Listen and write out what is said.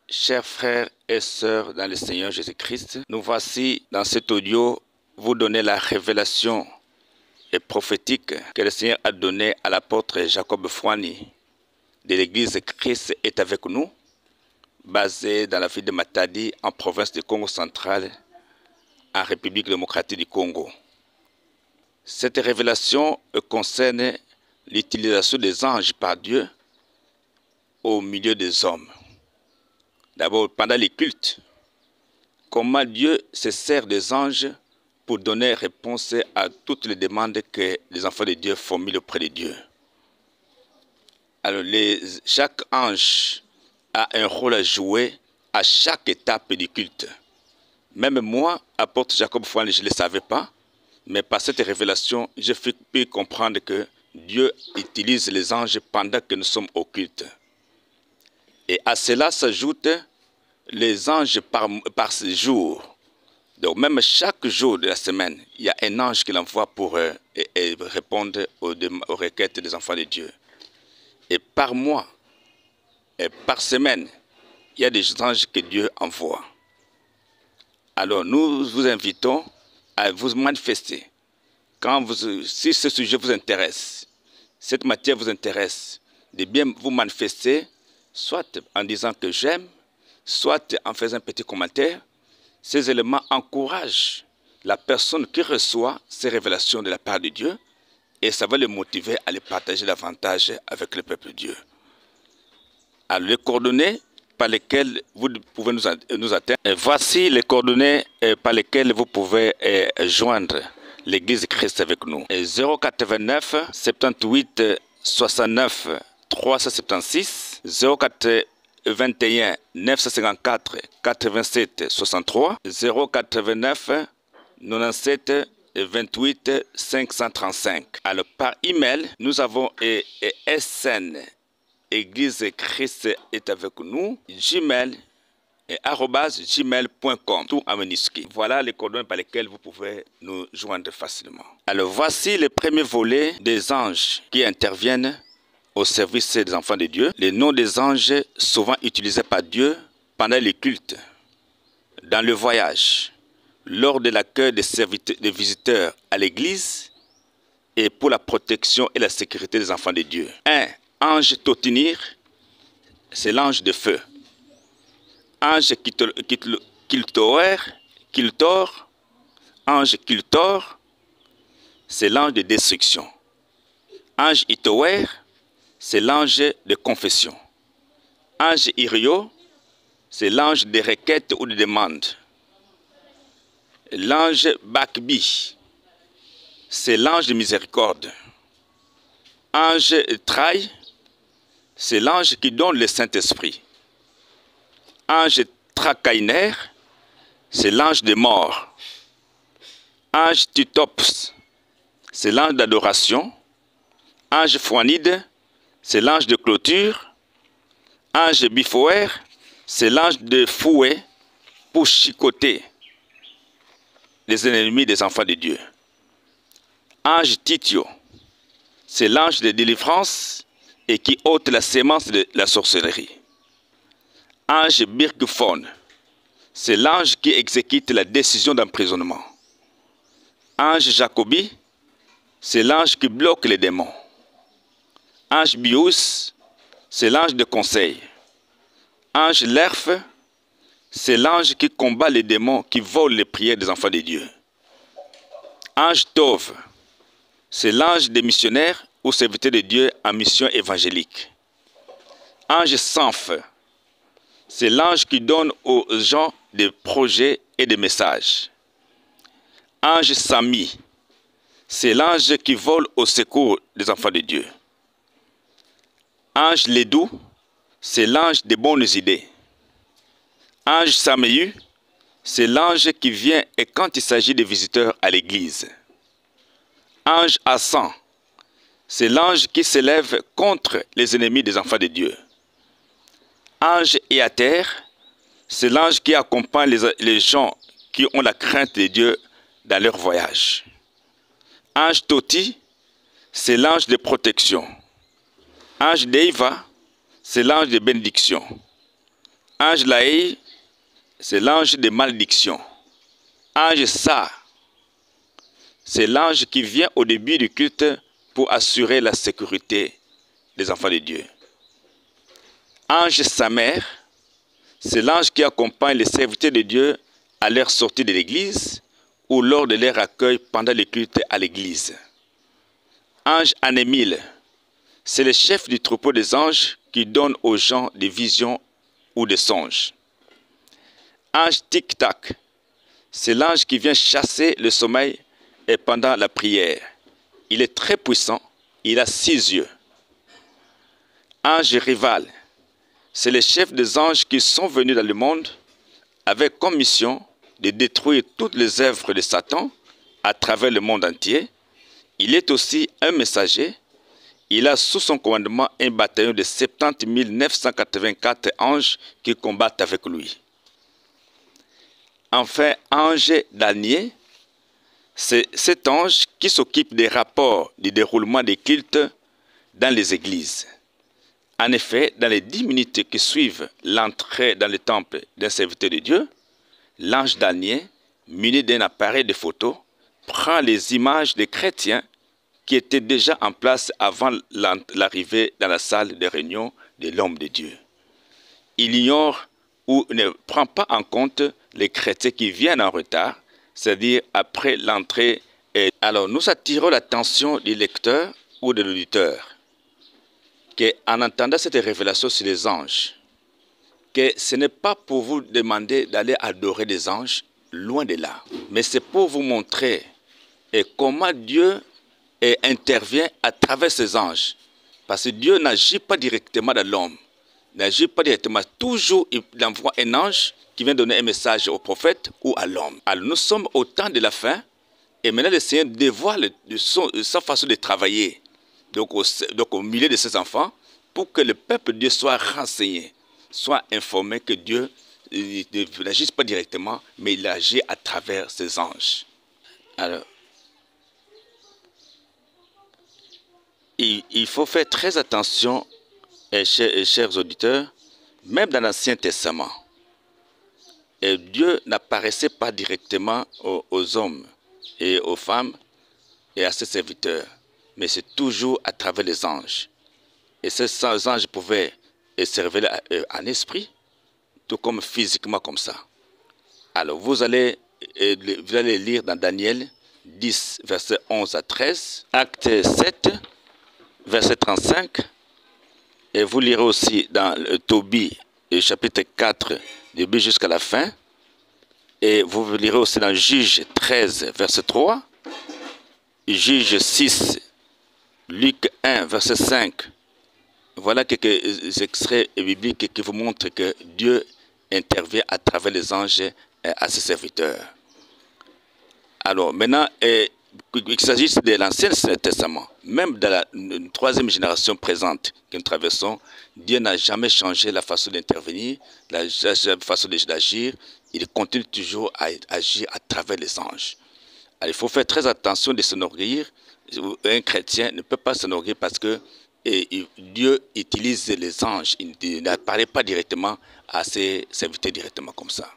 Chers frères et sœurs dans le Seigneur Jésus-Christ, nous voici dans cet audio vous donner la révélation et prophétique que le Seigneur a donnée à l'apôtre Jacob Fouani de l'église Christ est avec nous, basée dans la ville de Matadi en province du Congo central, en République démocratique du Congo. Cette révélation concerne l'utilisation des anges par Dieu au milieu des hommes. D'abord, pendant les cultes, comment Dieu se sert des anges pour donner réponse à toutes les demandes que les enfants de Dieu formulent auprès de Dieu. Alors, chaque ange a un rôle à jouer à chaque étape du culte. Même moi, apôtre Jacob Fouani, je ne le savais pas, mais par cette révélation, j'ai pu comprendre que Dieu utilise les anges pendant que nous sommes au culte. Et à cela s'ajoutent les anges par jour. Donc même chaque jour de la semaine, il y a un ange qu'il envoie pour répondre aux requêtes des enfants de Dieu. Et par mois, et par semaine, il y a des anges que Dieu envoie. Alors nous vous invitons à vous manifester. Si ce sujet vous intéresse, cette matière vous intéresse, de bien vous manifester, soit en disant que j'aime, soit en faisant un petit commentaire. Ces éléments encouragent la personne qui reçoit ces révélations de la part de Dieu et ça va le motiver à les partager davantage avec le peuple de Dieu. Alors, les coordonnées par lesquelles vous pouvez nous atteindre. Voici les coordonnées par lesquelles vous pouvez joindre l'Église Christ avec nous. 089 78 69 376 021 954 87 63 089 97 28 535. Alors par email, nous avons SN Église Christ est avec nous, gmail et @gmail.com, tout en minuscule. Voilà les coordonnées par lesquelles vous pouvez nous joindre facilement. Alors voici le premier volet des anges qui interviennent au service des enfants de Dieu. Les noms des anges souvent utilisés par Dieu pendant les cultes, dans le voyage, lors de l'accueil des visiteurs à l'église et pour la protection et la sécurité des enfants de Dieu. 1. Ange Totinir, c'est l'ange de feu. Ange Kiltor, ange Kiltor, c'est l'ange de destruction. Ange Itower, c'est l'ange de confession. Ange Irio, c'est l'ange de requête ou de demande. L'ange Bakbi, c'est l'ange de miséricorde. Ange Traï, c'est l'ange qui donne le Saint-Esprit. Ange Trakainer, c'est l'ange de mort. Ange Titops, c'est l'ange d'adoration. Ange Fouanide, c'est l'ange de clôture. Ange Bifoer, c'est l'ange de fouet pour chicoter les ennemis des enfants de Dieu. Ange Titio, c'est l'ange de délivrance et qui ôte la sémence de la sorcellerie. Ange Birgphone, c'est l'ange qui exécute la décision d'emprisonnement. Ange Jacobi, c'est l'ange qui bloque les démons. Ange Bius, c'est l'ange de conseil. Ange Lerf, c'est l'ange qui combat les démons qui volent les prières des enfants de Dieu. Ange Tov, c'est l'ange des missionnaires ou serviteurs de Dieu en mission évangélique. Ange Sanf, c'est l'ange qui donne aux gens des projets et des messages. Ange Sami, c'est l'ange qui vole au secours des enfants de Dieu. Ange Ledou, c'est l'ange des bonnes idées. Ange Sameyu, c'est l'ange qui vient et quand il s'agit des visiteurs à l'église. Ange Hassan, c'est l'ange qui s'élève contre les ennemis des enfants de Dieu. Ange Eater, c'est l'ange qui accompagne les gens qui ont la crainte de Dieu dans leur voyage. Ange Toti, c'est l'ange de protection. Ange Deiva, c'est l'ange de bénédiction. Ange Laï, c'est l'ange de malédiction. Ange Sa, c'est l'ange qui vient au début du culte pour assurer la sécurité des enfants de Dieu. Ange Samer, c'est l'ange qui accompagne les serviteurs de Dieu à leur sortie de l'église ou lors de leur accueil pendant le culte à l'église. Ange Anémile, c'est le chef du troupeau des anges qui donne aux gens des visions ou des songes. Ange Tic-Tac, c'est l'ange qui vient chasser le sommeil et pendant la prière. Il est très puissant, il a 6 yeux. Ange Rival, c'est le chef des anges qui sont venus dans le monde avec comme mission de détruire toutes les œuvres de Satan à travers le monde entier. Il est aussi un messager. Il a sous son commandement un bataillon de 70 984 anges qui combattent avec lui. Enfin, ange Daniel, c'est cet ange qui s'occupe des rapports du déroulement des cultes dans les églises. En effet, dans les 10 minutes qui suivent l'entrée dans le temple d'un serviteur de Dieu, l'ange Daniel, muni d'un appareil de photo, prend les images des chrétiens qui étaient déjà en place avant l'arrivée dans la salle de réunion de l'homme de Dieu. Il ignore ou ne prend pas en compte les chrétiens qui viennent en retard, c'est-à-dire après l'entrée. Alors, nous attirons l'attention du lecteur ou de l'auditeur qu'en entendant cette révélation sur les anges, que ce n'est pas pour vous demander d'aller adorer des anges, loin de là, mais c'est pour vous montrer comment Dieu intervient à travers ces anges. Parce que Dieu n'agit pas directement dans l'homme, n'agit pas directement. Toujours, il envoie un ange qui vient donner un message au prophète ou à l'homme. Alors, nous sommes au temps de la fin, et maintenant le Seigneur dévoile sa façon de travailler. Donc au milieu de ses enfants, pour que le peuple de Dieu soit renseigné, soit informé que Dieu n'agit pas directement, mais il agit à travers ses anges. Alors, il faut faire très attention, chers auditeurs, même dans l'Ancien Testament. Dieu n'apparaissait pas directement aux hommes et aux femmes et à ses serviteurs, mais c'est toujours à travers les anges. Et ces anges pouvaient servir en esprit, tout comme physiquement comme ça. Alors vous allez lire dans Daniel 10, versets 11 à 13, Acte 7, verset 35, et vous lirez aussi dans Tobie, chapitre 4, début jusqu'à la fin, et vous lirez aussi dans Juge 13, verset 3, Juge 6, Luc 1, verset 5. Voilà quelques extraits bibliques qui vous montrent que Dieu intervient à travers les anges à ses serviteurs. Alors maintenant, il s'agit de l'Ancien Testament. Même dans la troisième génération présente que nous traversons, Dieu n'a jamais changé la façon d'intervenir, la façon d'agir. Il continue toujours à agir à travers les anges. Alors, il faut faire très attention de s'enorgueillir. Un chrétien ne peut pas s'enorgueillir parce que Dieu utilise les anges. Il n'apparaît pas directement à ses serviteurs directement comme ça.